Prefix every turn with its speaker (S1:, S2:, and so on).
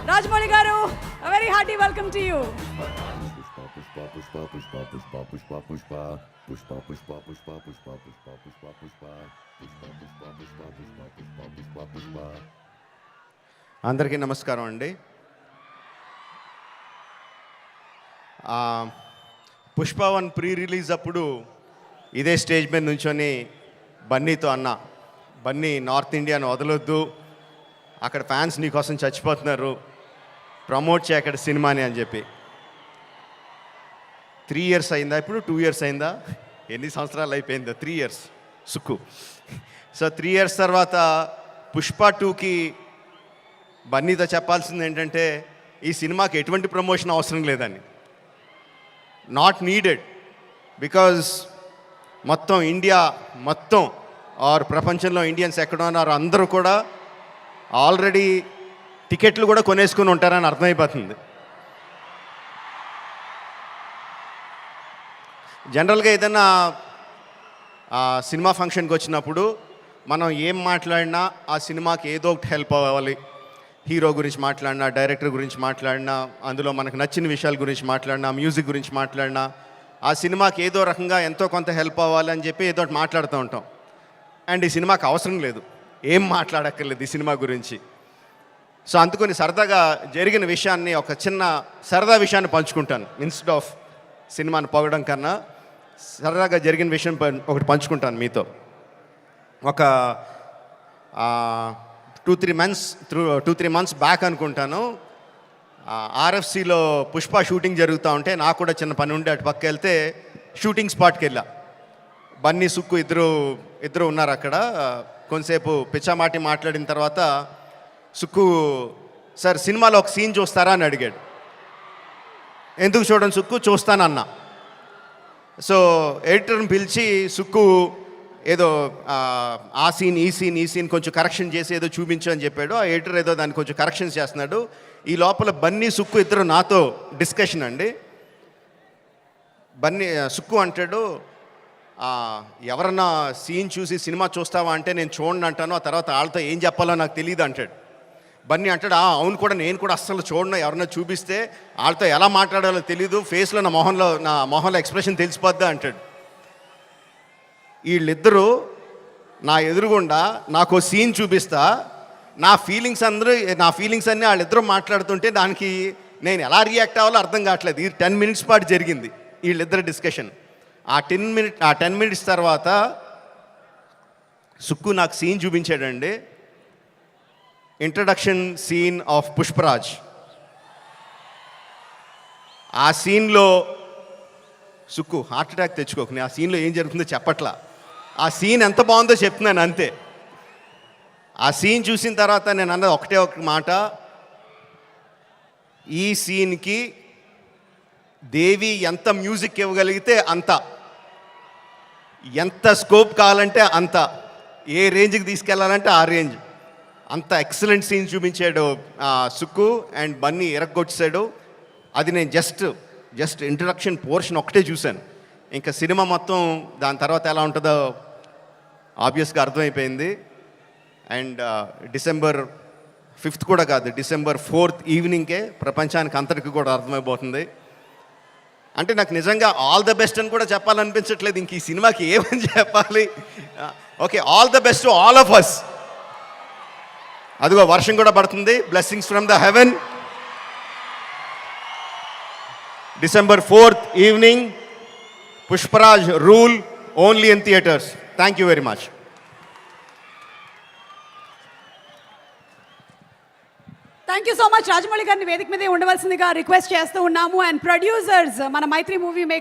S1: రాజమౌళి గారు, a very hearty welcome to you.
S2: అందరికీ నమస్కారం అండి. పుష్ప 1 ప్రీ రిలీజ్ అప్పుడు ఇదే స్టేజ్ మీద నుంచొని బన్నీతో అన్న, బన్నీ నార్త్ ఇండియాను వదలొద్దు, అక్కడ ఫ్యాన్స్ నీకోసం చచ్చిపోతున్నారు, ప్రమోట్ చేయ అక్కడ సినిమాని అని చెప్పి. 3 years అయిందా, ఇప్పుడు 2 years అయిందా, ఎన్ని సంవత్సరాలు అయిపోయిందో? 3 years సుక్కు. సో 3 years తర్వాత పుష్ప 2కి బన్నీతో చెప్పాల్సింది ఏంటంటే, ఈ సినిమాకి ఎటువంటి ప్రమోషన్ అవసరం లేదని. నాట్ నీడెడ్, బికాజ్ మొత్తం ఇండియా మొత్తం ఆర్ ప్రపంచంలో ఇండియన్స్ ఎక్కడ ఉన్నారు అందరూ కూడా ఆల్రెడీ టికెట్లు కూడా కొనేసుకుని ఉంటారని అర్థమైపోతుంది. జనరల్గా ఏదైనా సినిమా ఫంక్షన్కి వచ్చినప్పుడు మనం ఏం మాట్లాడినా ఆ సినిమాకి ఏదో ఒకటి హెల్ప్ అవ్వాలి. హీరో గురించి మాట్లాడినా, డైరెక్టర్ గురించి మాట్లాడినా, అందులో మనకు నచ్చిన విషయాల గురించి మాట్లాడినా, మ్యూజిక్ గురించి మాట్లాడినా, ఆ సినిమాకి ఏదో రకంగా ఎంతో కొంత హెల్ప్ అవ్వాలి అని చెప్పి ఏదో ఒకటి మాట్లాడుతూ ఉంటాం. అండ్ ఈ సినిమాకి అవసరం లేదు, ఏం మాట్లాడక్కర్లేదు ఈ సినిమా గురించి. సో అందుకని సరదాగా జరిగిన విషయాన్ని, ఒక చిన్న సరదా విషయాన్ని పంచుకుంటాను. ఇన్స్టెడ్ ఆఫ్ సినిమాని పొగడం కన్నా సరదాగా జరిగిన విషయం ఒకటి పంచుకుంటాను మీతో. ఒక 2-3 months బ్యాక్ అనుకుంటాను, ఆర్ఎఫ్సిలో పుష్ప షూటింగ్ జరుగుతూ ఉంటే నాకు కూడా చిన్న పని ఉండి అటు పక్క వెళ్తే షూటింగ్ స్పాట్కి వెళ్ళా. బన్నీ, సుక్కు ఇద్దరు ఉన్నారు అక్కడ. కొంతసేపు పిచ్చామాటి మాట్లాడిన తర్వాత సుక్కు, సార్ సినిమాలో ఒక సీన్ చూస్తారా అని అడిగాడు. ఎందుకు చూడండి సుక్కు, చూస్తానన్నా. సో ఎడిటర్ని పిలిచి సుక్కు ఏదో ఆ సీన్ ఈ సీన్ కొంచెం కరెక్షన్ చేసి ఏదో చూపించు అని చెప్పాడు. ఆ ఎడిటర్ ఏదో దాన్ని కొంచెం కరెక్షన్స్ చేస్తున్నాడు. ఈ లోపల బన్నీ, సుక్కు ఇద్దరు నాతో డిస్కషన్ అండి. బన్నీ, సుక్కు అంటాడు, ఎవరన్నా సీన్ చూసి సినిమా చూస్తావా అంటే నేను చూడండి అంటాను, ఆ తర్వాత వాళ్ళతో ఏం చెప్పాలో నాకు తెలియదు అంటాడు. బన్నీ అంటాడు, అవును కూడా, నేను కూడా అస్సలు చూడను, ఎవరన్నా చూపిస్తే వాళ్ళతో ఎలా మాట్లాడాలో తెలీదు, ఫేస్లో నా మొహంలో ఎక్స్ప్రెషన్ తెలిసిపోద్దా అంటాడు. వీళ్ళిద్దరూ నా ఎదురుగుండా నాకు సీన్ చూపిస్తా, నా ఫీలింగ్స్ అన్నీ వాళ్ళిద్దరూ మాట్లాడుతుంటే దానికి నేను ఎలా రియాక్ట్ అవ్వాలో అర్థం కావట్లేదు. ఈ 10 minutes పాటు జరిగింది వీళ్ళిద్దరు డిస్కషన్. ఆ 10 minutes తర్వాత సుక్కు నాకు సీన్ చూపించాడండి. Introduction scene of Pushparaj. ఆ సీన్లో సుక్కు హార్ట్ అటాక్ తెచ్చుకోకు, ఆ సీన్లో ఏం జరుగుతుందో చెప్పట్లా, ఆ సీన్ ఎంత బాగుందో చెప్తున్నాను అంతే. ఆ సీన్ చూసిన తర్వాత నేను అన్నది ఒకటే ఒక మాట, ఈ సీన్కి దేవి ఎంత మ్యూజిక్ ఇవ్వగలిగితే అంత, ఎంత స్కోప్ కావాలంటే అంత, ఏ రేంజ్కి తీసుకెళ్లాలంటే ఆ రేంజ్, అంత ఎక్సలెంట్ సీన్ చూపించాడు సుక్కు. అండ్ బన్నీ ఎరగొచ్చాడు. అది నేను జస్ట్ ఇంట్రడక్షన్ పోర్షన్ ఒకటే చూశాను. ఇంకా సినిమా మొత్తం దాని తర్వాత ఎలా ఉంటుందో ఆబ్వియస్గా అర్థమైపోయింది. అండ్ December 5th కూడా కాదు, December 4th ఈవినింగ్కే ప్రపంచానికి అంతటికి కూడా అర్థమైపోతుంది. అంటే నాకు నిజంగా ఆల్ ద బెస్ట్ అని కూడా చెప్పాలనిపించట్లేదు, ఇంక ఈ సినిమాకి ఏమని చెప్పాలి. Okay, all the best to all of us. అదిగో వర్షం కూడా పడుతుంది, blessings from the heaven. December 4th evening, Pushparaj rule, only in theatres. Thank you very much.
S1: Thank you so much. Rajamouli గారిని వేదిక మీదే ఉండవలసిందిగా రిక్వెస్ట్ చేస్తూ ఉన్నాము. అండ్ ప్రొడ్యూసర్స్, మన మైత్రి మూవీ మేకర్